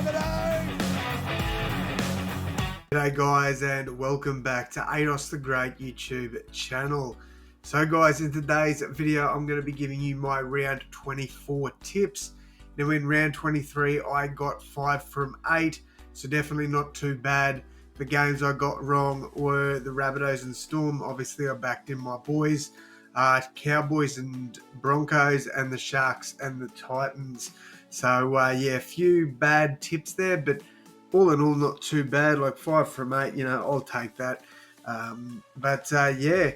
Rabbitohs! G'day guys, and welcome back to AdosTheGreat YouTube channel. So guys, in today's video I'm going to be giving you my round 24 tips. Now in round 23 I got 5 from 8, so definitely not too bad. The games I got wrong were the Rabbitohs and Storm. Obviously I backed in my boys, Cowboys and Broncos, and the Sharks and the Titans. So yeah, a few bad tips there, but all in all, not too bad. Like 5 from 8, I'll take that. Yeah,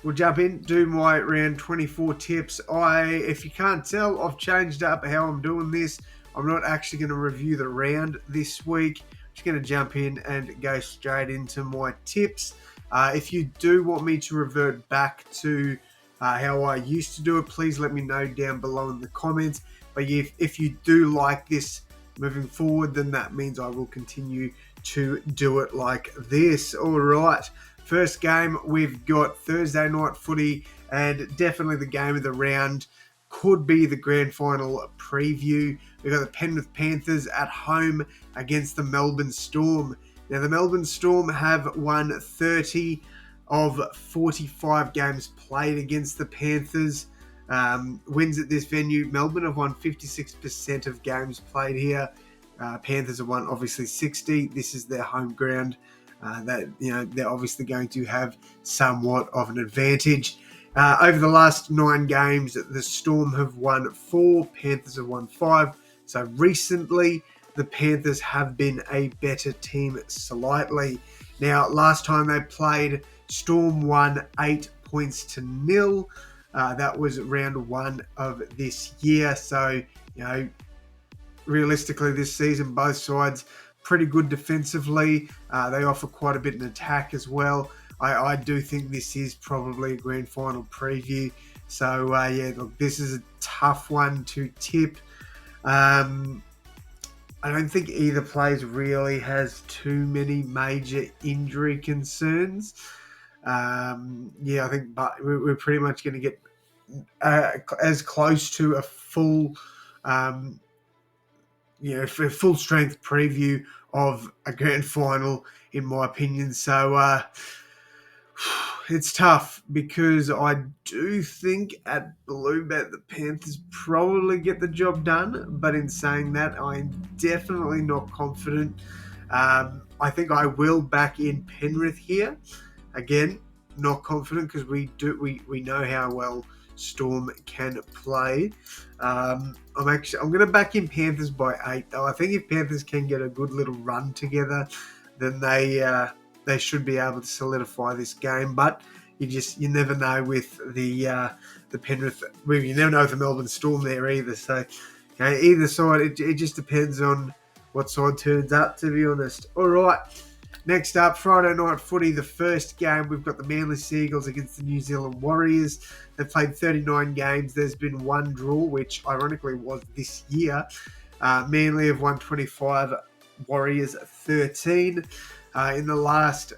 we'll jump in, do my round 24 tips. If you can't tell, I've changed up how I'm doing this. I'm not actually going to review the round this week. I'm just going to jump in and go straight into my tips. If you do want me to revert back to how I used to do it, please let me know down below in the comments. But if you do like this moving forward, then that means I will continue to do it like this. All right, first game, we've got Thursday night footy, and definitely the game of the round. Could be the grand final preview. We've got the Penrith Panthers at home against the Melbourne Storm. Now, the Melbourne Storm have won 30 of 45 games played against the Panthers. Wins at this venue. Melbourne have won 56% of games played here. Panthers have won obviously 60. This is their home ground. They're obviously going to have somewhat of an advantage. Over the last 9 games, the Storm have won 4. Panthers have won 5. So recently, the Panthers have been a better team slightly. Now, last time they played, Storm won 8 points to 0. That was round 1 of this year. So, realistically this season, both sides pretty good defensively. They offer quite a bit in attack as well. I do think this is probably a grand final preview. So, yeah, look, this is a tough one to tip. I don't think either player really has too many major injury concerns. I think we're pretty much going to get as close to a full, full strength preview of a grand final, in my opinion. So it's tough because I do think at Bluebet the Panthers probably get the job done. But in saying that, I'm definitely not confident. I think I will back in Penrith here. Again, not confident because we know how well Storm can play. I'm going to back in Panthers by 8 though. I think if Panthers can get a good little run together, then they should be able to solidify this game. But you never know with the Penrith. Well, you never know with the Melbourne Storm there either. So either side, it just depends on what side turns up, to be honest. All right. Next up, Friday night footy, the first game, we've got the Manly Seagulls against the New Zealand Warriors. They've played 39 games. There's been 1 draw, which ironically was this year. Manly have won 25, Warriors 13. In the last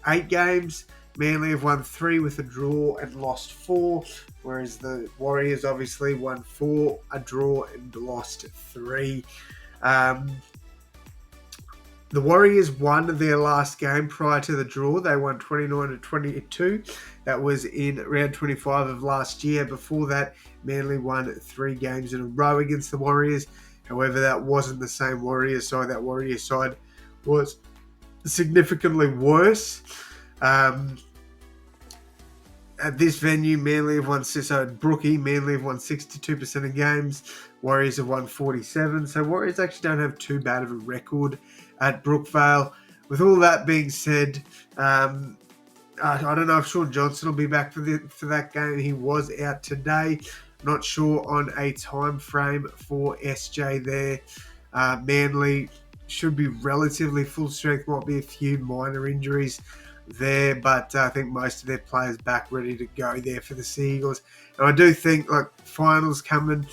8 games, Manly have won 3 with a draw and lost 4, whereas the Warriors obviously won 4, a draw, and lost 3. The Warriors won their last game prior to the draw. They won 29-22. That was in round 25 of last year. Before that, Manly won 3 games in a row against the Warriors. However, that wasn't the same Warriors side. That Warriors side was significantly worse. At this venue, Manly have won, Manly have won 62% of games. Warriors have won 47. So Warriors actually don't have too bad of a record at Brookvale. With all that being said, I don't know if Sean Johnson will be back for that game. He was out today. Not sure on a time frame for SJ there. Manly should be relatively full strength. Might be a few minor injuries there, but I think most of their players back ready to go there for the Seagulls. And I do think finals coming.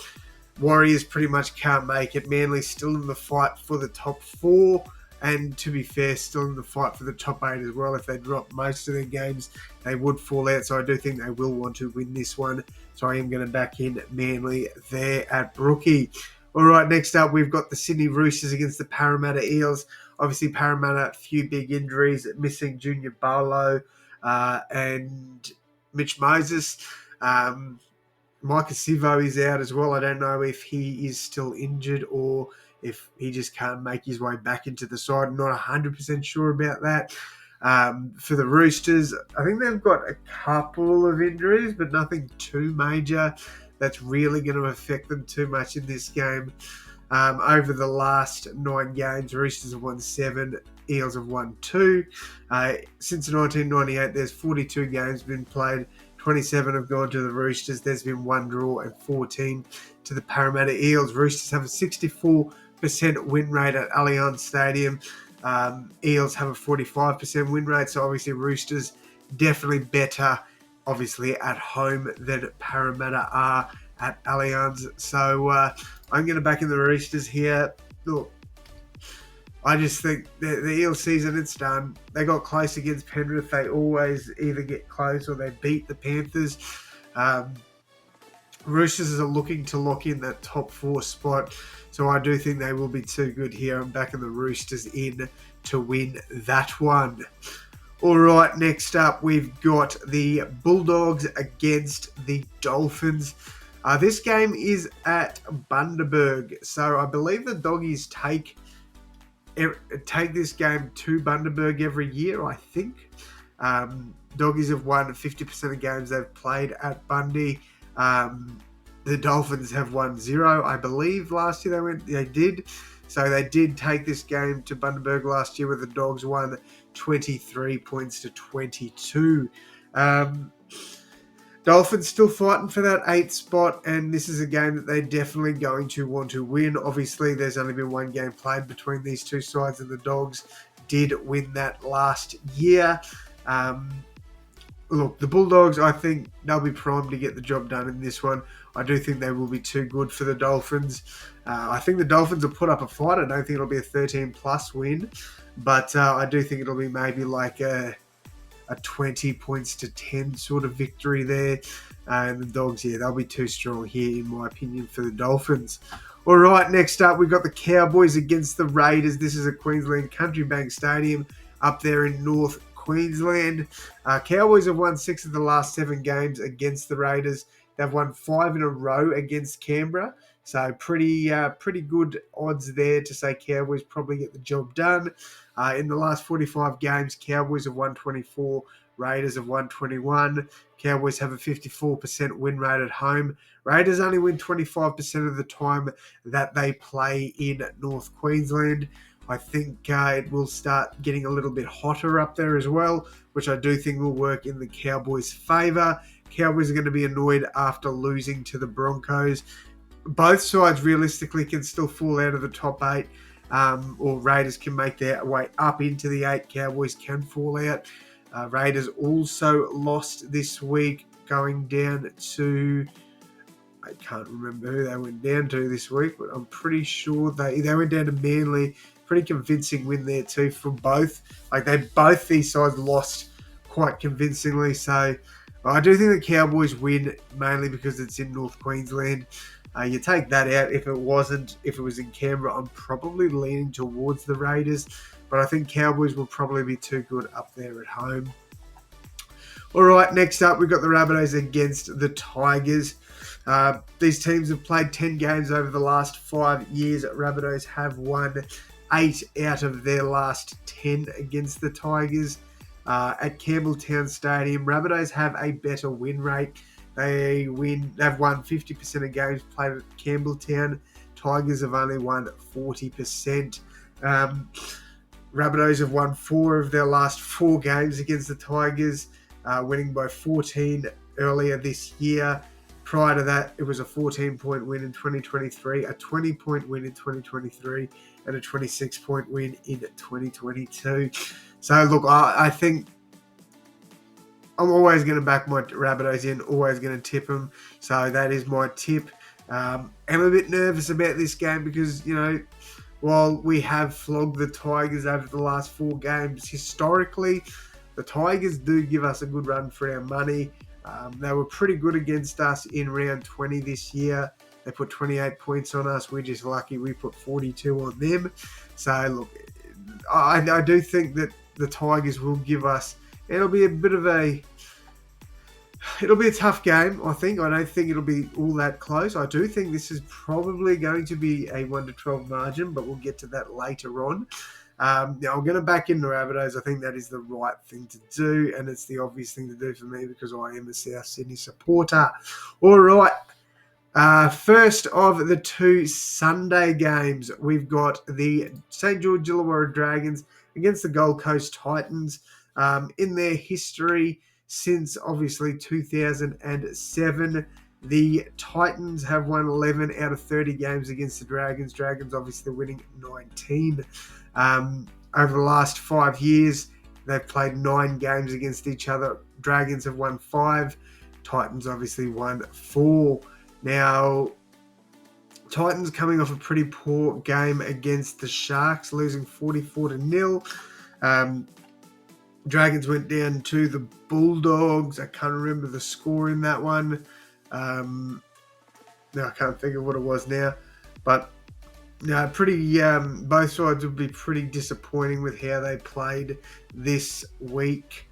Warriors pretty much can't make it. Manly's still in the fight for the top 4. And to be fair, still in the fight for the top 8 as well. If they drop most of their games, they would fall out. So I do think they will want to win this one. So I am going to back in Manly there at Brookie. All right, next up, we've got the Sydney Roosters against the Parramatta Eels. Obviously, Parramatta, a few big injuries, missing Junior Barlow and Mitch Moses. Micah Sivo is out as well. I don't know if he is still injured or if he just can't make his way back into the side. I'm not 100% sure about that. For the Roosters, I think they've got a couple of injuries, but nothing too major that's really going to affect them too much in this game. Over the last 9 games, Roosters have won 7, Eels have won 2. Since 1998, there's 42 games been played. 27 have gone to the Roosters. There's been 1 draw and 14 to the Parramatta Eels. Roosters have a 64% win rate at Allianz Stadium. Eels have a 45% win rate. So obviously Roosters definitely better, obviously, at home than Parramatta are at Allianz. So I'm going to back in the Roosters here. Look, I just think the Eels season, it's done. They got close against Penrith. They always either get close or they beat the Panthers. Roosters are looking to lock in that top 4 spot. So I do think they will be too good here. I'm backing the Roosters in to win that one. All right, next up, we've got the Bulldogs against the Dolphins. This game is at Bundaberg. So I believe the Doggies take this game to Bundaberg every year, I think. Doggies have won 50% of games they've played at Bundy. The Dolphins have won 0, I believe. Last year they did. So they did take this game to Bundaberg last year, where the Dogs won 23 points to 22. Dolphins still fighting for that 8th spot, and this is a game that they're definitely going to want to win. Obviously, there's only been 1 game played between these two sides, and the Dogs did win that last year. Look, the Bulldogs, I think they'll be primed to get the job done in this one. I do think they will be too good for the Dolphins. I think the Dolphins will put up a fight. I don't think it'll be a 13-plus win, but I do think it'll be maybe like a 20 points to 10 sort of victory there. And the Dogs, they'll be too strong here, in my opinion, for the Dolphins. All right, next up, we've got the Cowboys against the Raiders. This is at Queensland Country Bank Stadium up there in North Queensland. Cowboys have won 6 of the last 7 games against the Raiders. They've won 5 in a row against Canberra. So pretty good odds there to say Cowboys probably get the job done. In the last 45 games, Cowboys have won 24, Raiders have won 21. Cowboys have a 54% win rate at home. Raiders only win 25% of the time that they play in North Queensland. I think it will start getting a little bit hotter up there as well, which I do think will work in the Cowboys' favour. Cowboys are going to be annoyed after losing to the Broncos. Both sides realistically can still fall out of the top 8, or Raiders can make their way up into the 8. Cowboys can fall out. Raiders also lost this week, going down to, I can't remember who they went down to this week, but I'm pretty sure they went down to Manly. Pretty convincing win there too for both. Both these sides lost quite convincingly. So I do think the Cowboys win, mainly because it's in North Queensland. You take that out. If it was in Canberra, I'm probably leaning towards the Raiders. But I think Cowboys will probably be too good up there at home. All right, next up, we've got the Rabbitohs against the Tigers. These teams have played 10 games over the last 5 years. Rabbitohs have won 8 out of their last 10 against the Tigers. At Campbelltown Stadium, Rabbitohs have a better win rate. They've won 50% of games played at Campbelltown. Tigers have only won 40%. Rabbitohs have won 4 of their last 4 games against the Tigers, winning by 14 earlier this year. Prior to that, it was a 14-point win in 2023, a 20-point win in 2023, and a 26-point win in 2022. So, look, I think I'm always going to back my Rabbitohs in, always going to tip them. So that is my tip. I'm a bit nervous about this game because, while we have flogged the Tigers over the last 4 games, historically, the Tigers do give us a good run for our money. They were pretty good against us in round 20 this year. They put 28 points on us. We're just lucky we put 42 on them. So, look, I do think that the Tigers will give us... It'll be a tough game, I think. I don't think it'll be all that close. I do think this is probably going to be a 1-12 margin, but we'll get to that later on. Now, I'm going to back in the Rabbitohs. I think that is the right thing to do, and it's the obvious thing to do for me because I am a South Sydney supporter. All right. First of the two Sunday games, we've got the St. George Illawarra Dragons against the Gold Coast Titans. In their history since, obviously, 2007, the Titans have won 11 out of 30 games against the Dragons. Dragons obviously winning 19. Over the last 5 years, they've played 9 games against each other. Dragons have won 5. Titans obviously won 4. Now, Titans coming off a pretty poor game against the Sharks, losing 44-0. Dragons went down to the Bulldogs. I can't remember the score in that one. No, I can't think of what it was now. But both sides would be pretty disappointing with how they played this week.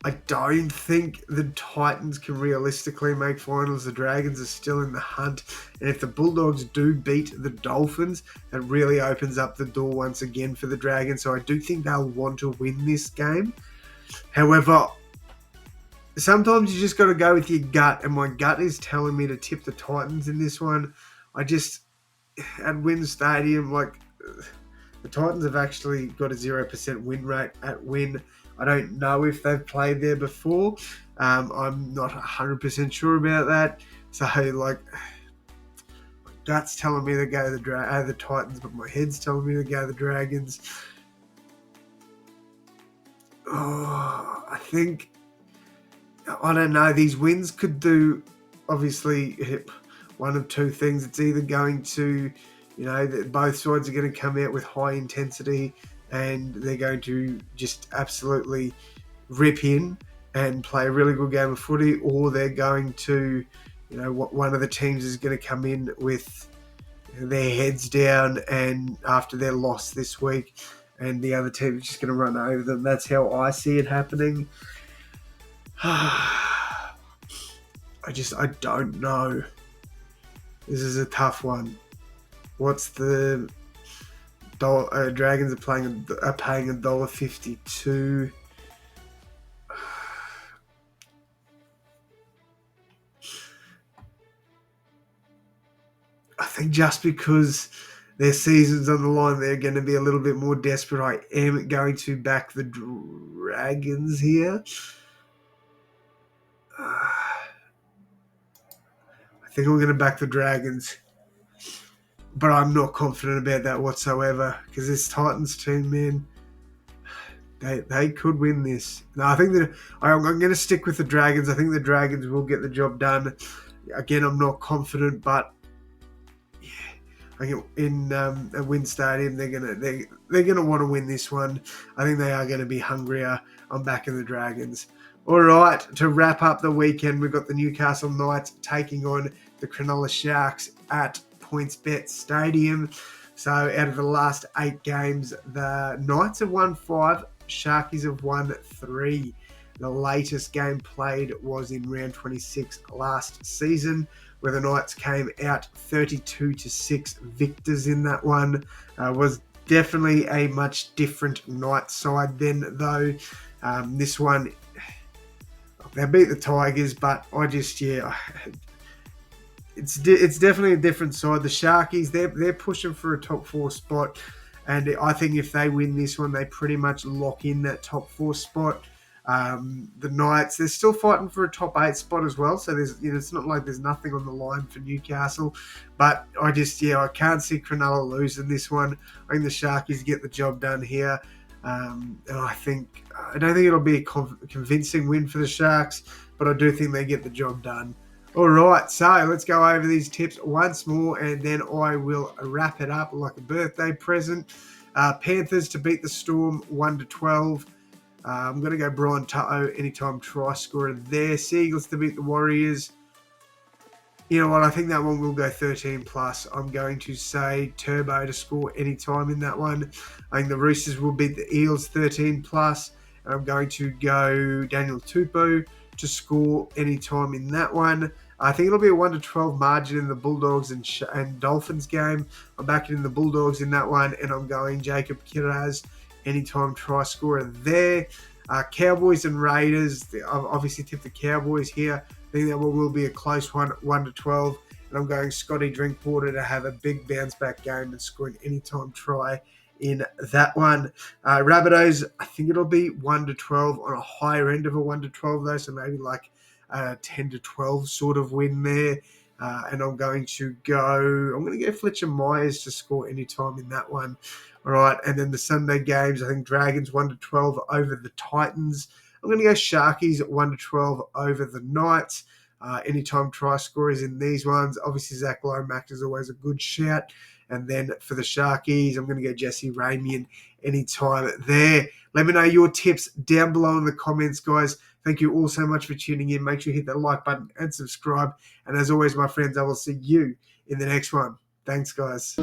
I don't think the Titans can realistically make finals. The Dragons are still in the hunt. And if the Bulldogs do beat the Dolphins, that really opens up the door once again for the Dragons. So I do think they'll want to win this game. However, sometimes you just got to go with your gut. And my gut is telling me to tip the Titans in this one. At Wynn Stadium, the Titans have actually got a 0% win rate at Wynn. I don't know if they've played there before. I'm not 100% sure about that. So, my gut's telling me to go the Titans, but my head's telling me to go the Dragons. I don't know. These wins could do, obviously, one of two things. It's either going to, both sides are going to come out with high intensity and they're going to just absolutely rip in and play a really good game of footy, or they're going to, one of the teams is going to come in with their heads down and after their loss this week, and the other team is just going to run over them. That's how I see it happening. I don't know. This is a tough one. What's the... Dragons are paying $1.52. I think just because their season's on the line, they're going to be a little bit more desperate. I am going to back the Dragons here. I think I'm going to back the Dragons. But I'm not confident about that whatsoever because this Titans team, man, they could win this. No, I think that I'm going to stick with the Dragons. I think the Dragons will get the job done. Again, I'm not confident, but yeah, I think in a Wynn Stadium, they're gonna want to win this one. I think they are going to be hungrier. I'm backing the Dragons. All right, to wrap up the weekend, we've got the Newcastle Knights taking on the Cronulla Sharks at PointsBet Stadium. So out of the last 8 games, the Knights have won 5, Sharkies have won 3. The latest game played was in round 26 last season, where the Knights came out 32-6 victors in that one. Was definitely a much different Knights side then, though. This one, they beat the Tigers, but it's definitely a different side. The Sharkies, they're pushing for a top 4 spot, and I think if they win this one, they pretty much lock in that top 4 spot. The Knights, they're still fighting for a top 8 spot as well, so there's it's not like there's nothing on the line for Newcastle, but I can't see Cronulla losing this one. I think the Sharkies get the job done here, and I don't think it'll be a convincing win for the Sharks, but I do think they get the job done. All right, so let's go over these tips once more, and then I will wrap it up like a birthday present. Panthers to beat the Storm 1-12. I'm going to go Brian Tutto, anytime try scorer there. Seagulls to beat the Warriors. You know what? I think that one will go 13 plus. I'm going to say Turbo to score anytime in that one. I think the Roosters will beat the Eels 13 plus. And I'm going to go Daniel Tupou to score anytime in that one. I think it'll be a 1-12 margin in the Bulldogs and Dolphins game. I'm backing in the Bulldogs in that one, and I'm going Jacob Kiraz anytime try scorer there. Cowboys and Raiders. I've obviously tipped the Cowboys here. I think that one will be a close one, 1-12. And I'm going Scotty Drinkwater to have a big bounce back game and score an anytime try in that one. Rabbitohs, I think it'll be 1-12 on a higher end of a 1-12 though, so maybe like a 10-12 sort of win there. And I'm going to go Fletcher Myers to score anytime in that one. All right, and then the Sunday games, I think Dragons 1-12 over the Titans. I'm going to go Sharkies 1-12 over the Knights. Anytime try scorers in these ones. Obviously, Zach Lomax is always a good shout. And then for the Sharkies, I'm going to go Jesse Ramian anytime there. Let me know your tips down below in the comments, guys. Thank you all so much for tuning in. Make sure you hit that like button and subscribe. And as always, my friends, I will see you in the next one. Thanks, guys.